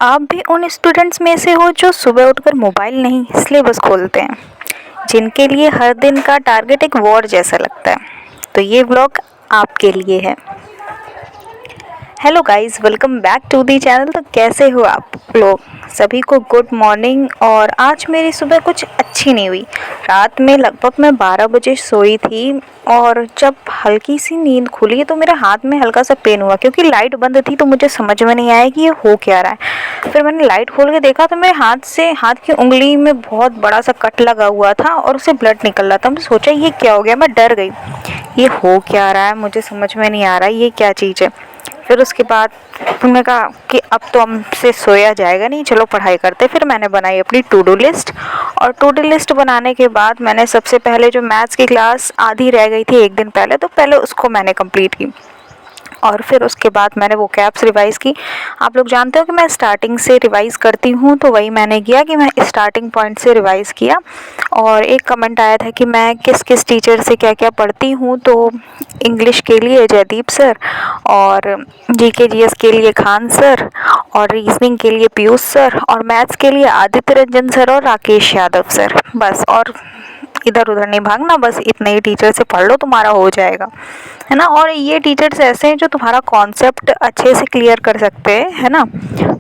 आप भी उन स्टूडेंट्स में से हो जो सुबह उठकर मोबाइल नहीं सिलेबस खोलते हैं, जिनके लिए हर दिन का टारगेट एक वॉर जैसा लगता है। तो ये व्लॉग आपके लिए है। Hello guys, welcome back to the channel. तो कैसे हो आप लोग? सभी को गुड मॉर्निंग। और आज मेरी सुबह कुछ अच्छी नहीं हुई। रात में लगभग मैं 12 बजे सोई थी और जब हल्की सी नींद खुली तो मेरे हाथ में हल्का सा पेन हुआ, क्योंकि लाइट बंद थी तो मुझे समझ में नहीं आया कि ये हो क्या रहा है। फिर मैंने लाइट खोल के देखा तो मेरे हाथ की उंगली में बहुत बड़ा सा कट लगा हुआ था और उससे ब्लड निकल रहा था। मैं सोचा ये क्या हो गया, मैं डर गई। ये हो क्या रहा है, मुझे समझ में नहीं आ रहा ये क्या चीज़ है। फिर उसके बाद मैंने कहा कि अब तो हमसे सोया जाएगा नहीं, चलो पढ़ाई करते। फिर मैंने बनाई अपनी टू डू लिस्ट, और टू डू लिस्ट बनाने के बाद मैंने सबसे पहले जो मैथ्स की क्लास आधी रह गई थी एक दिन पहले, तो पहले उसको मैंने कंप्लीट की। और फिर उसके बाद मैंने वो कैप्स रिवाइज़ की। आप लोग जानते हो कि मैं स्टार्टिंग से रिवाइज़ करती हूँ, तो वही मैंने किया कि मैं स्टार्टिंग पॉइंट से रिवाइज़ किया। और एक कमेंट आया था कि मैं किस किस टीचर से क्या क्या पढ़ती हूँ, तो इंग्लिश के लिए जयदीप सर, और जीके जीएस के लिए खान सर, और रीजनिंग के लिए पीयूष सर, और मैथ्स के लिए आदित्य रंजन सर और राकेश यादव सर। बस, और इधर उधर नहीं भागना, बस इतने ही टीचर से पढ़ लो, तुम्हारा हो जाएगा, है ना। और ये टीचर्स ऐसे हैं जो तुम्हारा कॉन्सेप्ट अच्छे से क्लियर कर सकते हैं, है ना।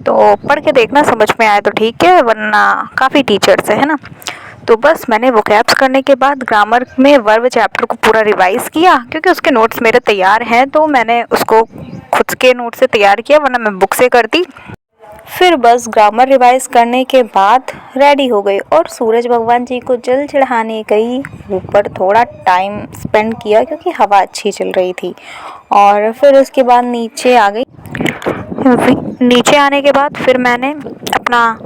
तो पढ़ के देखना, समझ में आए तो ठीक है, वरना काफ़ी टीचर्स है ना। तो बस मैंने वोकैब्स करने के बाद ग्रामर में वर्ब चैप्टर को पूरा रिवाइज़ किया, क्योंकि उसके नोट्स मेरे तैयार हैं, तो मैंने उसको खुद के नोट से तैयार किया, वरना मैं बुक से करती। फिर बस ग्रामर रिवाइज करने के बाद रेडी हो गई और सूरज भगवान जी को जल चढ़ाने गई। ऊपर थोड़ा टाइम स्पेंड किया क्योंकि हवा अच्छी चल रही थी। और फिर उसके बाद नीचे आ गई। नीचे आने के बाद फिर मैंने अपना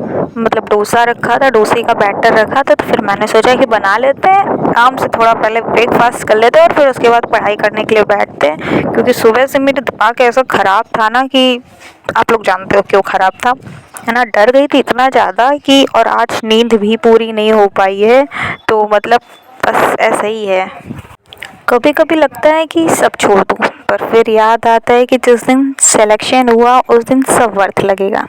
डोसा रखा था, डोसे का बैटर रखा था, तो फिर मैंने सोचा कि बना लेते हैं आराम से, थोड़ा पहले ब्रेकफास्ट कर लेते हैं और फिर उसके बाद पढ़ाई करने के लिए बैठते हैं। क्योंकि सुबह से मेरा दिमाग ऐसा ख़राब था ना, कि आप लोग जानते हो क्यों ख़राब था, है ना। डर गई थी इतना ज़्यादा कि, और आज नींद भी पूरी नहीं हो पाई है, तो बस ऐसा ही है। कभी कभी लगता है कि सब छोड़ दूँ, पर फिर याद आता है कि जिस दिन सिलेक्शन हुआ उस दिन सब वर्थ लगेगा।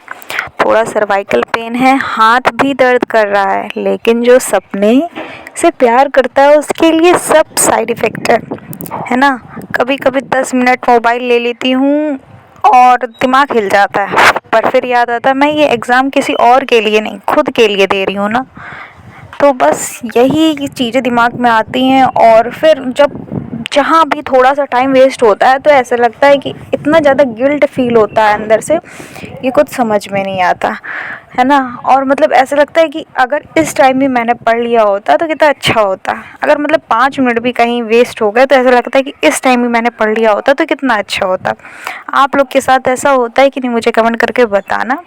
थोड़ा सर्वाइकल पेन है, हाथ भी दर्द कर रहा है, लेकिन जो सपने से प्यार करता है उसके लिए सब साइड इफ़ेक्ट है ना। कभी कभी 10 मिनट मोबाइल ले लेती हूँ और दिमाग हिल जाता है, पर फिर याद आता है मैं ये एग्ज़ाम किसी और के लिए नहीं, खुद के लिए दे रही हूँ ना। तो बस यही चीज़ें दिमाग में आती हैं। और फिर जब जहाँ भी थोड़ा सा टाइम वेस्ट होता है तो ऐसा लगता है कि इतना ज़्यादा गिल्ट फील होता है अंदर से, ये कुछ समझ में नहीं आता, है ना। और ऐसा लगता है कि अगर इस टाइम भी मैंने पढ़ लिया होता तो कितना अच्छा होता। अगर 5 मिनट भी कहीं वेस्ट हो गए तो ऐसा लगता है कि इस टाइम भी मैंने पढ़ लिया होता तो कितना अच्छा होता। आप लोग के साथ ऐसा होता है कि नहीं, मुझे कमेंट करके बताना।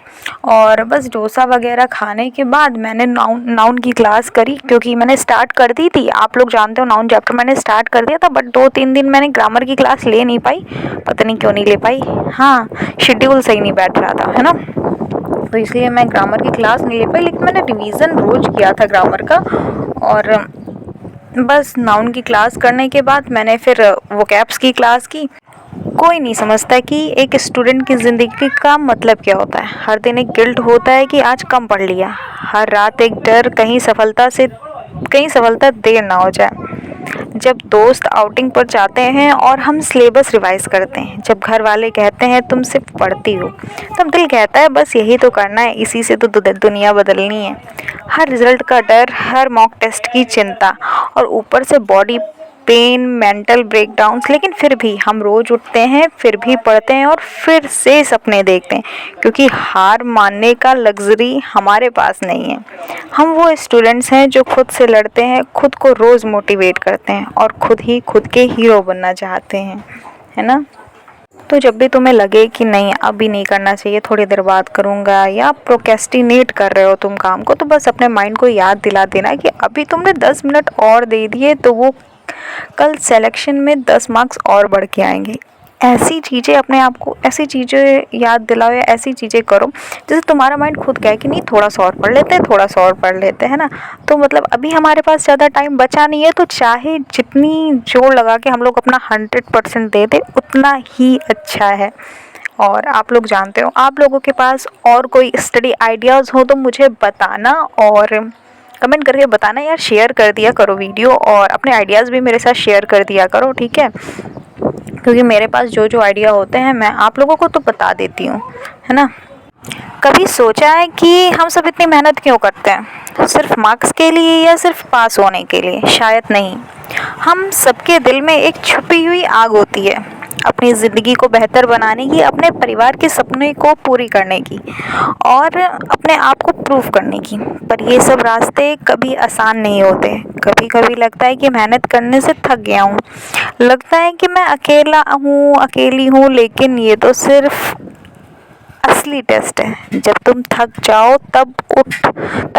और बस डोसा वगैरह खाने के बाद मैंने नाउन की क्लास करी, क्योंकि मैंने स्टार्ट कर दी थी। आप लोग जानते हो नाउन चैप्टर मैंने स्टार्ट कर दिया था, बट 2-3 दिन मैंने ग्रामर की क्लास ले नहीं पाई, पता नहीं क्यों नहीं ले पाई। हाँ, शेड्यूल सही नहीं बैठ रहा था, है ना, तो इसलिए मैं ग्रामर की क्लास नहीं ले पाई। लेकिन मैंने रिवीजन रोज किया था ग्रामर का। और बस नाउन की क्लास करने के बाद मैंने फिर वोकैब्स की क्लास की। कोई नहीं समझता कि एक स्टूडेंट की ज़िंदगी का मतलब क्या होता है। हर दिन एक गिल्ट होता है कि आज कम पढ़ लिया, हर रात एक डर कहीं सफलता देर ना हो जाए। जब दोस्त आउटिंग पर जाते हैं और हम सिलेबस रिवाइज करते हैं, जब घर वाले कहते हैं तुम सिर्फ पढ़ती हो, तब दिल कहता है बस यही तो करना है, इसी से तो दुनिया बदलनी है। हर रिजल्ट का डर, हर मॉक टेस्ट की चिंता, और ऊपर से बॉडी पेन, मेंटल ब्रेकडाउन्स। लेकिन फिर भी हम रोज़ उठते हैं, फिर भी पढ़ते हैं और फिर से सपने देखते हैं, क्योंकि हार मानने का लग्जरी हमारे पास नहीं है। हम वो स्टूडेंट्स हैं जो खुद से लड़ते हैं, खुद को रोज़ मोटिवेट करते हैं और खुद के हीरो बनना चाहते हैं, है ना। तो जब भी तुम्हें लगे कि नहीं अभी नहीं करना चाहिए, थोड़ी देर बाद करूँगा, या प्रोक्रेस्टिनेट कर रहे हो तुम काम को, तो बस अपने माइंड को याद दिला देना कि अभी तुमने 10 मिनट और दे दिए तो वो कल सिलेक्शन में 10 मार्क्स और बढ़ के आएंगे। ऐसी चीज़ें अपने आप को, ऐसी चीज़ें याद दिलाओ या ऐसी चीज़ें करो जैसे तुम्हारा माइंड खुद कहे कि नहीं थोड़ा सा और पढ़ लेते हैं, थोड़ा सा और पढ़ लेते हैं ना। तो अभी हमारे पास ज़्यादा टाइम बचा नहीं है, तो चाहे जितनी जोर लगा के हम लोग अपना 100% दे दें उतना ही अच्छा है। और आप लोग जानते हो, आप लोगों के पास और कोई स्टडी आइडियाज़ हो तो मुझे बताना और कमेंट करके बताना यार, शेयर कर दिया करो वीडियो और अपने आइडियाज़ भी मेरे साथ शेयर कर दिया करो, ठीक है। क्योंकि मेरे पास जो जो आइडिया होते हैं मैं आप लोगों को तो बता देती हूँ, है ना। कभी सोचा है कि हम सब इतनी मेहनत क्यों करते हैं? सिर्फ मार्क्स के लिए या सिर्फ पास होने के लिए? शायद नहीं। हम सबके दिल में एक छुपी हुई आग होती है, अपनी ज़िंदगी को बेहतर बनाने की, अपने परिवार के सपने को पूरी करने की और अपने आप को प्रूव करने की। पर ये सब रास्ते कभी आसान नहीं होते। कभी कभी लगता है कि मेहनत करने से थक गया हूँ, लगता है कि मैं अकेला हूँ, अकेली हूँ, लेकिन ये तो सिर्फ असली टेस्ट है। जब तुम थक जाओ तब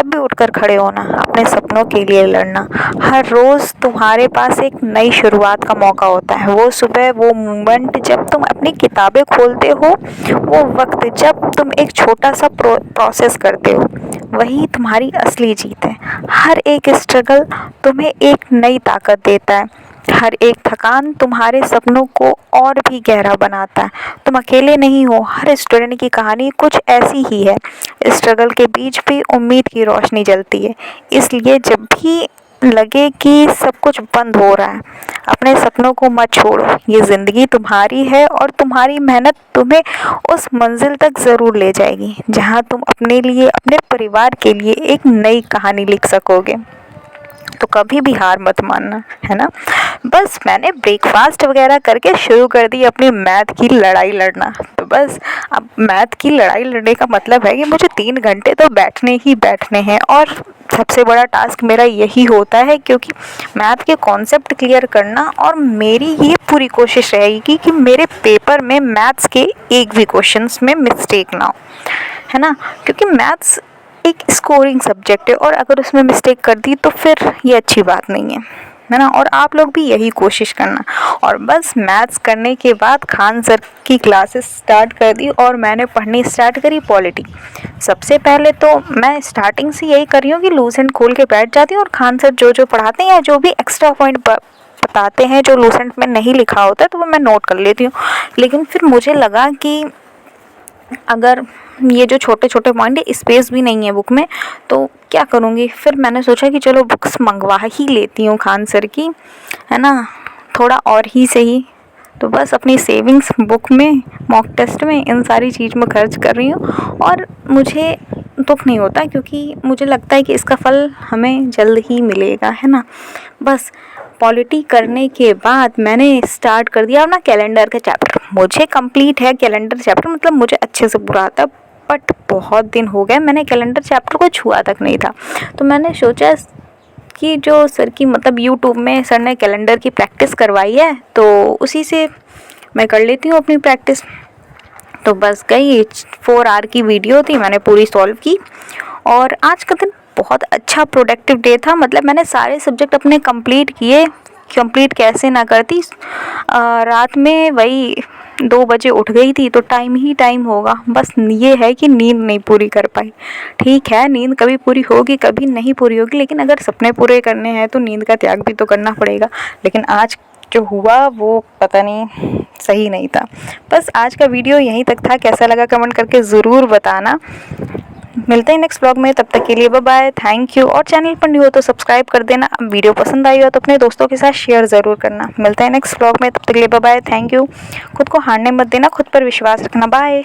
भी उठकर खड़े होना, अपने सपनों के लिए लड़ना। हर रोज़ तुम्हारे पास एक नई शुरुआत का मौका होता है। वो सुबह, वो मोमेंट जब तुम अपनी किताबें खोलते हो, वो वक्त जब तुम एक छोटा सा प्रोसेस करते हो, वही तुम्हारी असली जीत है। हर एक स्ट्रगल तुम्हें एक नई ताकत देता है। हर एक थकान तुम्हारे सपनों को और भी गहरा बनाता है। तुम अकेले नहीं हो, हर स्टूडेंट की कहानी कुछ ऐसी ही है। स्ट्रगल के बीच भी उम्मीद की रोशनी जलती है। इसलिए जब भी लगे कि सब कुछ बंद हो रहा है, अपने सपनों को मत छोड़ो। ये ज़िंदगी तुम्हारी है और तुम्हारी मेहनत तुम्हें उस मंजिल तक ज़रूर ले जाएगी जहाँ तुम अपने लिए, अपने परिवार के लिए एक नई कहानी लिख सकोगे। तो कभी भी हार मत मानना, है ना। बस मैंने ब्रेकफास्ट वगैरह करके शुरू कर दी अपनी मैथ की लड़ाई लड़ना। तो बस अब मैथ की लड़ाई लड़ने का मतलब है कि मुझे 3 घंटे तो बैठने ही बैठने हैं और सबसे बड़ा टास्क मेरा यही होता है, क्योंकि मैथ के कॉन्सेप्ट क्लियर करना। और मेरी ये पूरी कोशिश रहेगी कि मेरे पेपर में मैथ्स के एक भी क्वेश्चंस में मिस्टेक ना हो, है ना। क्योंकि मैथ्स एक स्कोरिंग सब्जेक्ट है और अगर उसमें मिस्टेक कर दी तो फिर ये अच्छी बात नहीं है ना। और आप लोग भी यही कोशिश करना। और बस मैथ्स करने के बाद खान सर की क्लासेस स्टार्ट कर दी और मैंने पढ़नी स्टार्ट करी पॉलिटी। सबसे पहले तो मैं स्टार्टिंग से यही कर रही हूँ कि लूज एंड खोल के बैठ जाती हूँ और खान सर जो जो पढ़ाते हैं या जो भी एक्स्ट्रा पॉइंट बताते हैं जो लूसेंट में नहीं लिखा होता है तो वो मैं नोट कर लेती हूँ। लेकिन फिर मुझे लगा कि अगर ये जो छोटे छोटे पॉइंट है, स्पेस भी नहीं है बुक में, तो क्या करूँगी। फिर मैंने सोचा कि चलो बुक्स मंगवा ही लेती हूँ खान सर की, है ना, थोड़ा और ही सही। तो बस अपनी सेविंग्स बुक में, मॉक टेस्ट में, इन सारी चीज़ में खर्च कर रही हूँ और मुझे दुख नहीं होता क्योंकि मुझे लगता है कि इसका फल हमें जल्द ही मिलेगा, है ना। बस पॉलिटी करने के बाद मैंने स्टार्ट कर दिया अपना कैलेंडर का चैप्टर। मुझे कंप्लीट है कैलेंडर चैप्टर, मतलब मुझे अच्छे से पूरा आता, बट बहुत दिन हो गए मैंने कैलेंडर चैप्टर को छुआ तक नहीं था। तो मैंने सोचा कि जो सर की, मतलब यूट्यूब में सर ने कैलेंडर की प्रैक्टिस करवाई है तो उसी से मैं कर लेती हूँ अपनी प्रैक्टिस। तो बस गई 4 आवर की वीडियो थी, मैंने पूरी सॉल्व की और आज का दिन बहुत अच्छा प्रोडक्टिव डे था। मतलब मैंने सारे सब्जेक्ट अपने कंप्लीट किए। कंप्लीट कैसे ना करती, रात में वही 2 बजे उठ गई थी तो टाइम ही टाइम होगा। बस ये है कि नींद नहीं पूरी कर पाई। ठीक है, नींद कभी पूरी होगी कभी नहीं पूरी होगी, लेकिन अगर सपने पूरे करने हैं तो नींद का त्याग भी तो करना पड़ेगा। लेकिन आज जो हुआ वो पता नहीं सही नहीं था। बस आज का वीडियो यहीं तक था, कैसा लगा कमेंट करके ज़रूर बताना। मिलते हैं नेक्स्ट ब्लॉग में, तब तक के लिए बाय बाय, थैंक यू। और चैनल पर न्यू हो तो सब्सक्राइब कर देना। वीडियो पसंद आई हो तो अपने दोस्तों के साथ शेयर ज़रूर करना। मिलते हैं नेक्स्ट ब्लॉग में, तब तक के लिए बाय बाय, थैंक यू। खुद को हारने मत देना, खुद पर विश्वास रखना, बाय।